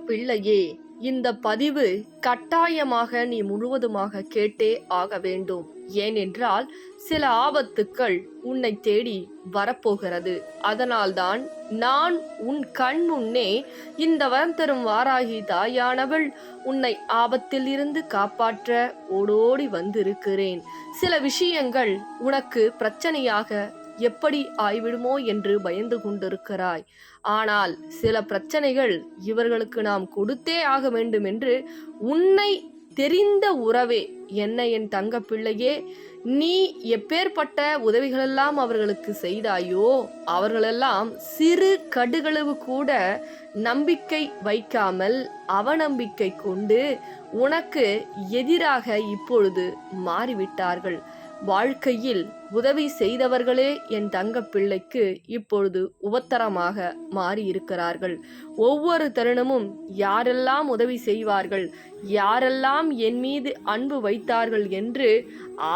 பிள்ளையே, இந்த பதிவு கட்டாயமாக நீ முழுவதுமாக கேட்டே ஆக வேண்டும். ஏனென்றால் சில ஆபத்துக்கள் உன்னை தேடி வரப்போகிறது. அதனால்தான் நான் உன் கண் முன்னே இந்த வரம் தரும் வாராகி தாயானவள் உன்னை ஆபத்தில் இருந்து காப்பாற்ற ஓடோடி வந்திருக்கிறேன். சில விஷயங்கள் உனக்கு பிரச்சனையாக எப்படி ஆய்விடுமோ என்று பயந்து கொண்டிருக்கிறாய். ஆனால் சில பிரச்சனைகள் இவர்களுக்கு நாம் கொடுத்தே ஆக வேண்டும் என்று உன்னை தெரிந்த உறவே என்ன என் தங்க பிள்ளையே, நீ எப்பேற்பட்ட உதவிகளெல்லாம் அவர்களுக்கு செய்தாயோ அவர்களெல்லாம் சிறு கடுகளவு கூட நம்பிக்கை வைக்காமல் அவநம்பிக்கை கொண்டு உனக்கு எதிராக இப்பொழுது மாறிவிட்டார்கள். வாழ்க்கையில் உதவி செய்தவர்களே என் தங்க பிள்ளைக்கு இப்பொழுது உபத்தரமாக மாறியிருக்கிறார்கள். ஒவ்வொரு தருணமும் யாரெல்லாம் உதவி செய்வார்கள், யாரெல்லாம் என் மீது அன்பு வைத்தார்கள் என்று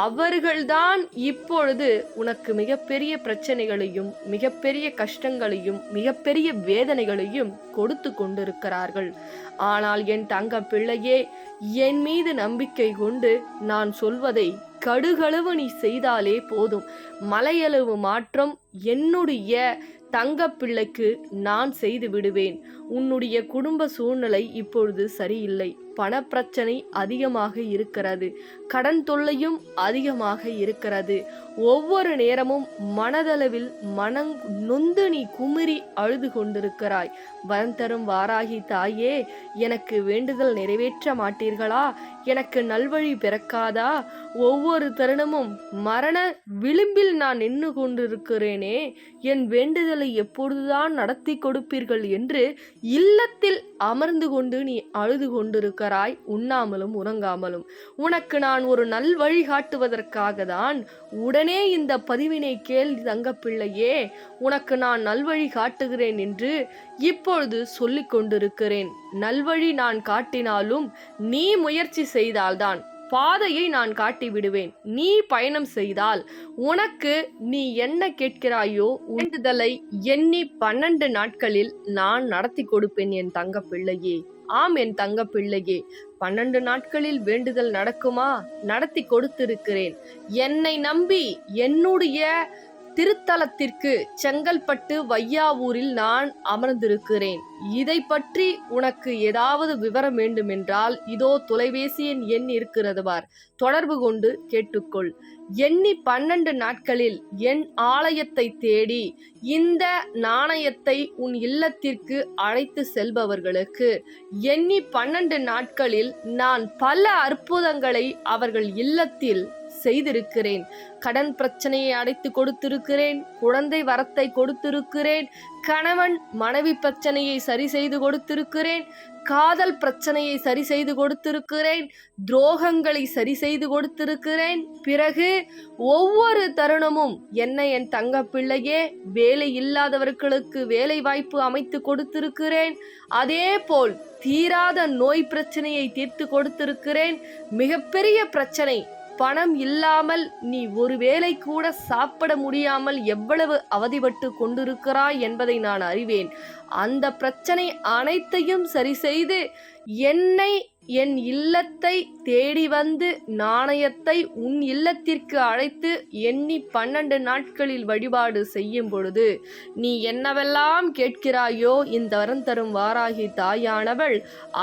அவர்கள்தான் இப்பொழுது உனக்கு மிகப்பெரிய பிரச்சனைகளையும் மிகப்பெரிய கஷ்டங்களையும் மிகப்பெரிய வேதனைகளையும் கொடுத்து கொண்டிருக்கிறார்கள். ஆனால் என் தங்க பிள்ளையே, என் மீது நம்பிக்கை கொண்டு நான் சொல்வதை கடுகளவு நீ செய்தாலே போதும். மலையளவு மாற்றம் என்னுடைய தங்க பிள்ளைக்கு நான் செய்து விடுவேன். உன்னுடைய குடும்ப சூழ்நிலை இப்பொழுது சரியில்லை. பணப்பிரச்சனை அதிகமாக இருக்கிறது. கடன் தொல்லையும் அதிகமாக இருக்கிறது. ஒவ்வொரு நேரமும் மனதளவில் மனம் நொந்து நீ குமிறி அழுது கொண்டிருக்கிறாய். வரம் தரும் வாராகி தாயே, எனக்கு வேண்டுதல் நிறைவேற்ற மாட்டீர்களா? எனக்கு நல்வழி பிறக்காதா? ஒவ்வொரு தருணமும் மரண விளிம்பில் நான் நின்று கொண்டிருக்கிறேனே, என் வேண்டுதலை எப்பொழுதுதான் நடத்தி கொடுப்பீர்கள் என்று இல்லத்தில் அமர்ந்து கொண்டு நீ அழுது கொண்டிருக்கிறாய், உண்ணாமலும் உறங்காமலும். உனக்கு நான் ஒரு நல் வழி காட்டுவதற்காக தான் உடனே இந்த பதிவினை கேள் தங்க பிள்ளையே. உனக்கு நான் நல்வழி காட்டுகிறேன் என்று இப்பொழுது சொல்லிக் கொண்டிருக்கிறேன். நல்வழி நான் காட்டினாலும் நீ முயற்சி செய்தால்தான் பாதையை நான் காட்டி விடுவேன். நீ பயணம் செய்தால் உனக்கு நீ என்ன கேட்கிறாயோ வேண்டுதலை எண்ணி 12 நாட்களில் நான் நடத்தி கொடுப்பேன் என் தங்க பிள்ளையே. ஆம் என் தங்க பிள்ளையே, 12 நாட்களில் வேண்டுதல் நடக்குமா? நடத்தி கொடுத்திருக்கிறேன். என்னை நம்பி என்னுடைய திருத்தலத்திற்கு செங்கல்பட்டு வையாவூரில் நான் அமர்ந்திருக்கிறேன். இதை பற்றி உனக்கு ஏதாவது விவரம் வேண்டுமென்றால் இதோ தொலைபேசி எண் இருக்கிறது பார், தொடர்பு கொண்டு கேட்டுக்கொள். எண்ணி 12 நாட்களில் என் ஆலயத்தை தேடி இந்த நாணயத்தை உன் இல்லத்திற்கு அழைத்து செல்பவர்களுக்கு எண்ணி 12 நாட்களில் நான் பல அற்புதங்களை அவர்கள் இல்லத்தில் செய்திருக்கிறேன். கடன் பிரச்சனையை அடைத்து கொடுத்திருக்கிறேன். குழந்தை வரத்தை கொடுத்திருக்கிறேன். கணவன் மனைவி பிரச்சனையை சரி செய்து கொடுத்திருக்கிறேன். காதல் பிரச்சனையை சரி செய்து கொடுத்திருக்கிறேன். துரோகங்களை சரி செய்து கொடுத்திருக்கிறேன். பிறகு ஒவ்வொரு தருணமும் என்ன என் தங்க பிள்ளையே, வேலை இல்லாதவர்களுக்கு வேலை வாய்ப்பு அமைத்து கொடுத்திருக்கிறேன். அதே போல் தீராத நோய் பிரச்சனையை தீர்த்து கொடுத்திருக்கிறேன். மிகப்பெரிய பிரச்சனை, பணம் இல்லாமல் நீ ஒருவேளை கூட சாப்பிட முடியாமல் எவ்வளவு அவதிப்பட்டு கொண்டிருக்கிறாய் என்பதை நான் அறிவேன். அந்த பிரச்சனை அனைத்தையும் சரி செய்து என்னை என் இல்லத்தை தேடி வந்து நாணயத்தை உன் இல்லத்திற்கு அழைத்து எண்ணி 12 நாட்களில் வழிபாடு செய்யும் பொழுது நீ என்னவெல்லாம் கேட்கிறாயோ இந்த வரம் தரும் வாராகி தாயானவள்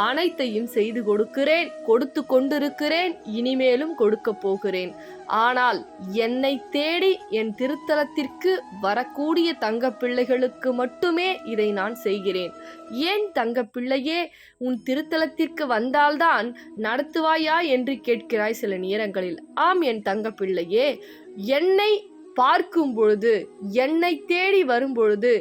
அனைத்தையும் செய்து கொடுக்கிறேன், கொடுத்து கொண்டிருக்கிறேன், இனிமேலும் கொடுக்க போகிறேன். ஆனால் என்னை தேடி என் திருத்தலத்திற்கு வரக்கூடிய தங்க பிள்ளைகளுக்கு மட்டுமே இதை நான் செய்கிறேன். ஏன் தங்க பிள்ளையே, உன் திருத்தலத்திற்கு வந்தால்தான் நடத்துவாயா என்று கேட்கிறாய் சில நேரங்களில். ஆம் என் தங்க பிள்ளையே, என்னை பார்க்கும் பொழுது, என்னை தேடி வரும் பொழுது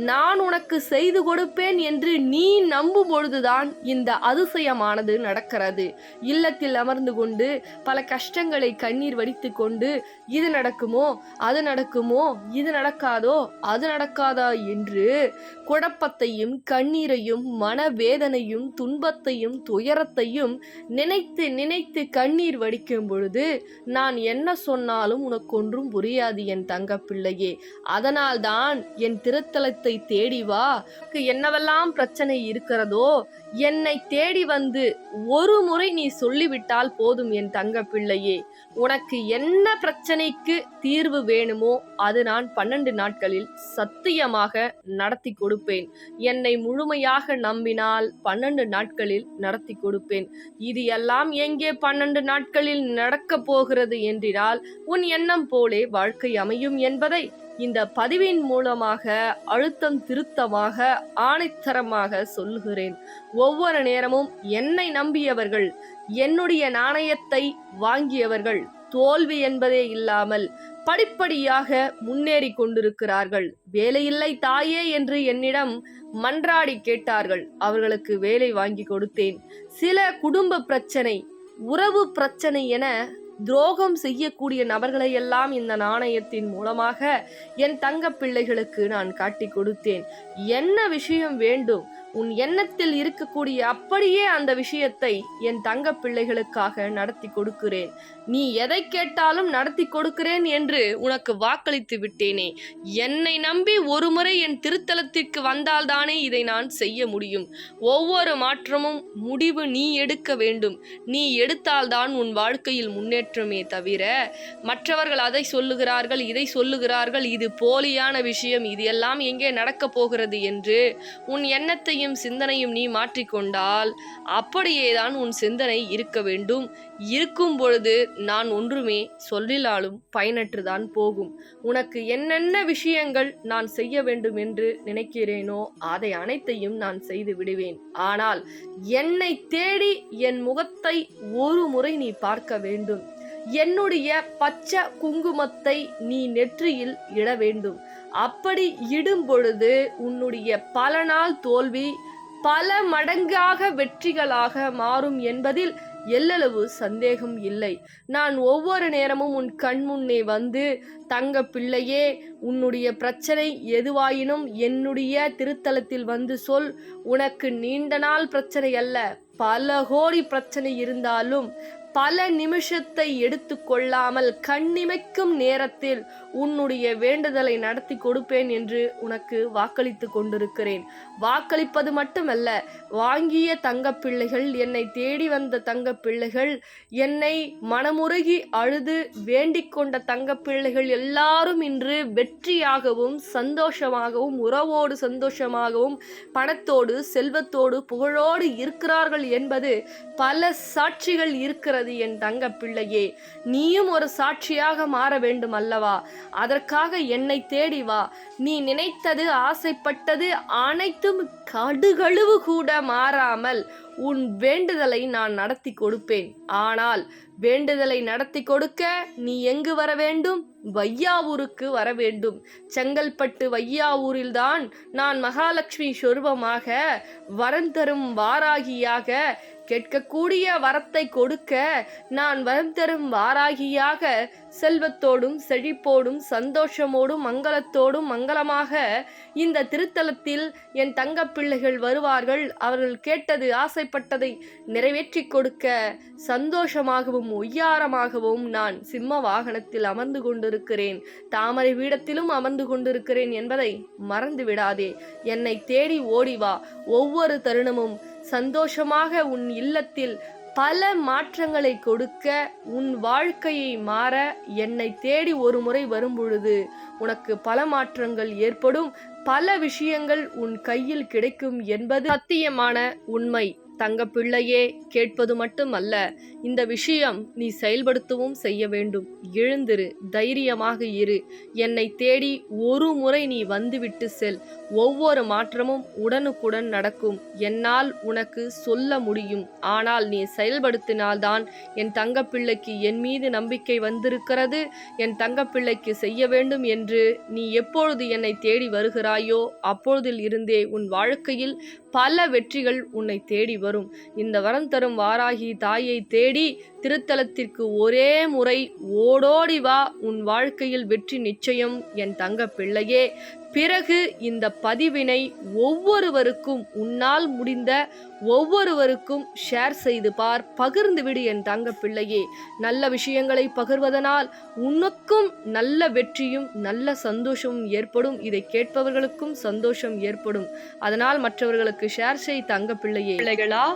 நான் உனக்கு செய்து கொடுப்பேன் என்று நீ நம்பும் பொழுதுதான் இந்த அதிசயமானது நடக்கிறது. இல்லத்தில் அமர்ந்து கொண்டு பல கஷ்டங்களை கண்ணீர் வடித்து கொண்டு இது நடக்குமோ அது நடக்குமோ, இது நடக்காதோ அது நடக்காதா என்று குழப்பத்தையும் கண்ணீரையும் மனவேதனையும் துன்பத்தையும் துயரத்தையும் நினைத்து நினைத்து கண்ணீர் வடிக்கும் பொழுது நான் என்ன சொன்னாலும் உனக்கு ஒன்றும் புரியாது என் தங்க பிள்ளையே. அதனால்தான் என் திருத்தலத்தை தேடி வா. என்னவெல்லாம் பிரச்சனை இருக்கிறதோ என்னை தேடி வந்து ஒரு முறை நீ சொல்லிவிட்டால் போதும் என் தங்க பிள்ளையே. உனக்கு என்ன பிரச்சனைக்கு தீர்வு வேணுமோ அது நான் 12 நாட்களில் சத்தியமாக நடத்தி கொடுப்பேன். என்னை முழுமையாக நம்பினால் 12 நாட்களில் நடத்தி கொடுப்பேன். இது எல்லாம் எங்கே 12 நாட்களில் நடக்கப் போகிறது என்றால் உன் எண்ணம் போலே வாழ்க்கை அமையும் என்பதை இந்த பதிவின் மூலமாக அழுத்தம் திருத்தமாக ஆணைத்தரமாக சொல்லுகிறேன். ஒவ்வொரு நேரமும் என்னை நம்பியவர்கள், என்னுடைய நாணயத்தை வாங்கியவர்கள் தோல்வி என்பதே இல்லாமல் படிப்படியாக முன்னேறி கொண்டிருக்கிறார்கள். வேலையில்லை தாயே என்று என்னிடம் மன்றாடி கேட்டார்கள். அவர்களுக்கு வேலை வாங்கி கொடுத்தேன். சில குடும்ப பிரச்சனை, உறவு பிரச்சனை என துரோகம் செய்யக்கூடிய நபர்களை எல்லாம் இந்த நாணயத்தின் மூலமாக என் தங்க பிள்ளைகளுக்கு நான் காட்டி கொடுத்தேன். என்ன விஷயம் வேண்டும், உன் எண்ணத்தில் இருக்கக்கூடிய அப்படியே அந்த விஷயத்தை என் தங்க பிள்ளைகளுக்காக நடத்தி கொடுக்கிறேன். நீ எதை கேட்டாலும் நடத்தி கொடுக்கிறேன் என்று உனக்கு வாக்களித்து விட்டேனே. என்னை நம்பி ஒரு முறை என் திருத்தலத்திற்கு வந்தால்தானே இதை நான் செய்ய முடியும். ஒவ்வொரு மாற்றமும் முடிவு நீ எடுக்க வேண்டும். நீ எடுத்தால்தான் உன் வாழ்க்கையில் முன்னேற்றமே தவிர மற்றவர்கள் அதை சொல்லுகிறார்கள், இதை சொல்லுகிறார்கள், இது போலியான விஷயம், இது எல்லாம் எங்கே நடக்கப் போகிறது என்று உன் எண்ணத்தையும் சிந்தனையும் நீ மாற்றிக்கொண்டால் அப்படியேதான் உன் சிந்தனை இருக்க வேண்டும். இருக்கும் பொழுது நான் ஒன்றுமே சொல்லிலாலும் பயனற்றுதான் போகும். உனக்கு என்னென்ன விஷயங்கள் நான் செய்ய வேண்டும் என்று நினைக்கிறேனோ அதை அனைத்தையும் நான் செய்து விடுவேன். ஆனால் என்னை தேடி என் முகத்தை ஒரு முறை நீ பார்க்க வேண்டும். என்னுடைய பச்சை குங்குமத்தை நீ நெற்றியில் இட வேண்டும். அப்படி இடும் பொழுது உன்னுடைய பல நாள் தோல்வி பல மடங்காக வெற்றிகளாக மாறும் என்பதில் எல்லளவு சந்தேகம் இல்லை. நான் ஒவ்வொரு நேரமும் உன் கண் முன்னே வந்து, தங்க பிள்ளையே, உன்னுடைய பிரச்சனை எதுவாயினும் என்னுடைய திருத்தலத்தில் வந்து சொல். உனக்கு நீண்ட நாள் பிரச்சனை அல்ல, பல கோடி பிரச்சனை இருந்தாலும் பல நிமிஷத்தை எடுத்து கொள்ளாமல் கண்ணிமைக்கும் நேரத்தில் உன்னுடைய வேண்டுதலை நடத்தி கொடுப்பேன் என்று உனக்கு வாக்களித்து கொண்டிருக்கிறேன். வாக்களிப்பது மட்டுமல்ல, வாங்கிய தங்க பிள்ளைகள், என்னை தேடி வந்த தங்க பிள்ளைகள், என்னை மனமுருகி அழுது வேண்டிக் கொண்ட தங்க பிள்ளைகள் எல்லாரும் இன்று வெற்றியாகவும் சந்தோஷமாகவும் உறவோடு சந்தோஷமாகவும் பணத்தோடு செல்வத்தோடு புகழோடு இருக்கிறார்கள் என்பது பல சாட்சிகள் இருக்கிறது. என் தங்க பிள்ளையே, நீயும் ஒரு சாட்சியாக மாற வேண்டும் அல்லவா? அதற்காக என்னை தேடி வா. நீ நினைத்தது, ஆசைப்பட்டது அனைத்தும் கடுகளவு கூட மாறாமல் உன் வேண்டுதலை நான் நடத்தி கொடுப்பேன். ஆனால் வேண்டுதலை நடத்தி கொடுக்க நீ எங்கு வர வேண்டும்? வையாவூருக்கு வர வேண்டும். செங்கல்பட்டு வையாவூரில்தான் நான் மகாலட்சுமி சொரூபமாக வரம் தரும் வாராகியாக கேட்கக்கூடிய வரத்தை கொடுக்க நான் வரம் தரும் வாராகியாக செல்வத்தோடும் செழிப்போடும் சந்தோஷமோடும் மங்களத்தோடும் மங்களமாக இந்த திருத்தலத்தில் என் தங்க பிள்ளைகள் வருவார்கள். அவர்கள் கேட்டது ஆசைப்பட்டதை நிறைவேற்றி கொடுக்க சந்தோஷமாகவும் ஒய்யாரமாகவும் நான் சிம்ம வாகனத்தில் அமர்ந்து கொண்டிருக்கிறேன். தாமரை பீடத்திலும் அமர்ந்து கொண்டிருக்கிறேன் என்பதை மறந்து விடாதே. என்னை தேடி ஓடிவா. ஒவ்வொரு தருணமும் சந்தோஷமாக உன் இல்லத்தில் பல மாற்றங்களை கொடுக்க, உன் வாழ்க்கையை மாற என்னை தேடி ஒரு முறை வரும் பொழுது உனக்கு பல மாற்றங்கள் ஏற்படும். பல விஷயங்கள் உன் கையில் கிடைக்கும் என்பது சத்தியமான உண்மை. தங்க பிள்ளையே, கேட்பது மட்டுமல்ல, இந்த விஷயம் நீ செயல்படுத்தவும் செய்ய வேண்டும். எழுந்திரு, தைரியமாக இரு. என்னை தேடி ஒரு முறை நீ வந்துவிட்டு செல். ஒவ்வொரு மாற்றமும் உடனுக்குடன் நடக்கும். என்னால் உனக்கு சொல்ல முடியும். ஆனால் நீ செயல்படுத்தினால்தான் என் தங்கப்பிள்ளைக்கு என் மீது நம்பிக்கை வந்திருக்கிறது. என் தங்கப்பிள்ளைக்கு செய்ய வேண்டும் என்று நீ எப்பொழுது என்னை தேடி வருகிறாயோ அப்பொழுதில் இருந்தே உன் வாழ்க்கையில் பல வெற்றிகள் உன்னை தேடி வரும். இந்த வரம் தரும் வாராகி தாயை தேடி திருத்தலத்திற்கு ஒரே முறை ஓடோடி வா, உன் வாழ்க்கையில் வெற்றி நிச்சயம் என் தங்க பிள்ளையே. பிறகு இந்த பதிவினை ஒவ்வொருவருக்கும், உன்னால் முடிந்த ஒவ்வொருவருக்கும் ஷேர் செய்து பார், பகிர்ந்து விடு என் தங்க பிள்ளையே. நல்ல விஷயங்களை பகிர்வதனால் உனக்கும் நல்ல வெற்றியும் நல்ல சந்தோஷமும் ஏற்படும். இதை கேட்பவர்களுக்கும் சந்தோஷம் ஏற்படும். அதனால் மற்றவர்களுக்கு ஷேர் செய் தங்க பிள்ளையே. பிள்ளைகளா,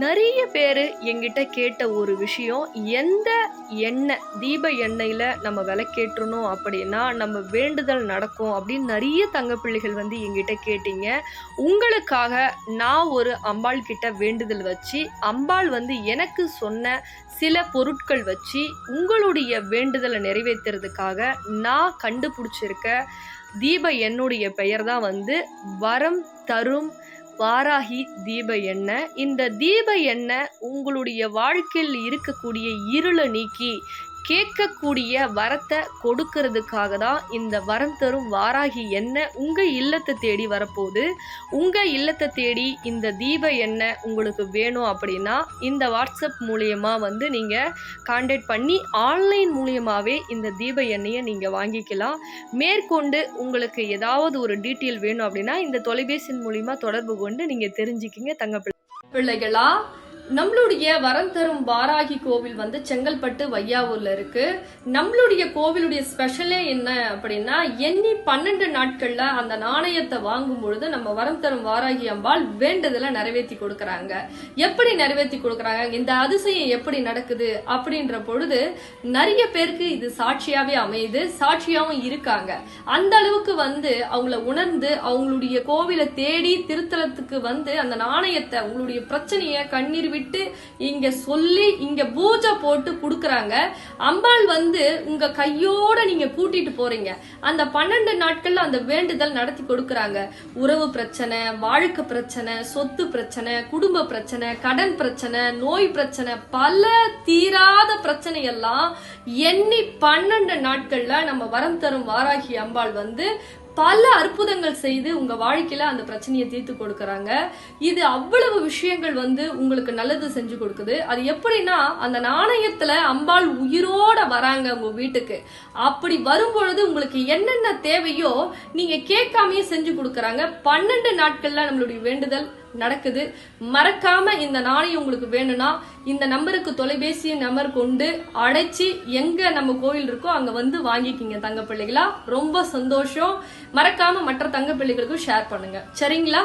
நிறைய பேர் எங்கிட்ட கேட்ட ஒரு விஷயம், எந்த எண்ணெய், தீப எண்ணெயில் நம்ம விளக்கேற்றணும் அப்படின்னா நம்ம வேண்டுதல் நடக்கும் அப்படின்னு நிறைய தங்க பிள்ளைகள் வந்து எங்கிட்ட கேட்டீங்க. உங்களுக்காக நான் ஒரு அம்பாள் கிட்ட வேண்டுதல் வச்சு, அம்பாள் வந்து எனக்கு சொன்ன சில பொருட்கள் வச்சு உங்களுடைய வேண்டுதலை நிறைவேற்றுறதுக்காக நான் கண்டுபிடிச்சிருக்க தீப எண்ணுடைய பெயர் தான் வந்து வரம் தரும் வாராகி தீப எண்ணெய். இந்த தீப எண்ணெய் உங்களுடைய வாழ்க்கையில் இருக்கக்கூடிய இருளை நீக்கி கேட்கக்கூடிய வரத்தை கொடுக்கறதுக்காக தான் இந்த வரம் தரும் வாராகி எண்ணெய் உங்கள் இல்லத்தை தேடி வரப்போகுது. உங்கள் இல்லத்தை தேடி இந்த தீப எண்ணெய் உங்களுக்கு வேணும் அப்படின்னா இந்த வாட்ஸ்அப் மூலியமாக வந்து நீங்கள் கான்டாக்ட் பண்ணி ஆன்லைன் மூலியமாகவே இந்த தீப எண்ணெயை நீங்கள் வாங்கிக்கலாம். மேற்கொண்டு உங்களுக்கு ஏதாவது ஒரு டீட்டெயில் வேணும் அப்படின்னா இந்த தொலைபேசி மூலியமாக தொடர்பு கொண்டு நீங்கள் தெரிஞ்சுக்கிங்க தங்க பிள்ளைகளா. நம்மளுடைய வரம் தரும் வாராகி கோவில் வந்து செங்கல்பட்டு வையாவூர்ல இருக்கு. நம்மளுடைய கோவிலுடைய ஸ்பெஷலே என்ன அப்படின்னா, எண்ணி 12 நாட்கள்ல அந்த நாணயத்தை வாங்கும் பொழுது நம்ம வரம் தரும் வாராகி அம்பாள் வேண்டுதலை நிறைவேற்றி கொடுக்கறாங்க. எப்படி நிறைவேற்றி கொடுக்கறாங்க, இந்த அதிசயம் எப்படி நடக்குது அப்படின்ற பொழுது நிறைய பேருக்கு இது சாட்சியாவே அமையுது, சாட்சியாவும் இருக்காங்க. அந்த அளவுக்கு வந்து அவங்கள உணர்ந்து அவங்களுடைய கோவிலை தேடி திருத்தலத்துக்கு வந்து அந்த நாணயத்தை, உங்களுடைய பிரச்சனைய கண்ணீர் விட்டு இங்க சொல்லி இங்க பூஜை போட்டு குடுக்கறாங்க. அம்பாள் வந்து உங்க கையோட நீங்க கூட்டிட்டு போறீங்க. அந்த 12 நாட்கள்ல அந்த வேண்டுதல் நடத்தி கொடுக்கறாங்க. உறவு பிரச்சனை, வாழ்க்கை பிரச்சனை, சொத்து பிரச்சனை, குடும்ப பிரச்சனை, கடன் பிரச்சனை, நோய் பிரச்சனை, பல தீராத பிரச்சனை எல்லாம் எண்ணி 12 நாட்கள்ல நம்ம வரம் தரும் வாராகி அம்பாள் வந்து பல அற்புதங்கள் செய்து உங்க வாழ்க்கையில அந்த பிரச்சனையை தீர்த்து கொடுக்கறாங்க. இது அவ்வளவு விஷயங்கள் வந்து உங்களுக்கு நல்லது செஞ்சு கொடுக்குது. அது எப்படின்னா, அந்த நாணயத்துல அம்பாள் உயிரோட வராங்க உங்க வீட்டுக்கு. அப்படி வரும்பொழுது உங்களுக்கு என்னென்ன தேவையோ நீங்க கேட்காமையே செஞ்சு கொடுக்கறாங்க. 12 நாட்கள்ல நம்மளுடைய வேண்டுதல் நடக்குது. மறக்காம இந்த நாணயம் உங்களுக்கு வேணும்னா இந்த நம்பருக்கு தொலைபேசி நம்பர் கொண்டு அழைச்சி எங்க நம்ம கோயில் இருக்கோ அங்க வந்து வாங்கிக்கிங்க தங்க பிள்ளைகளா. ரொம்ப சந்தோஷம். மறக்காம மற்ற தங்க பிள்ளைகளுக்கும் ஷேர் பண்ணுங்க, சரிங்களா?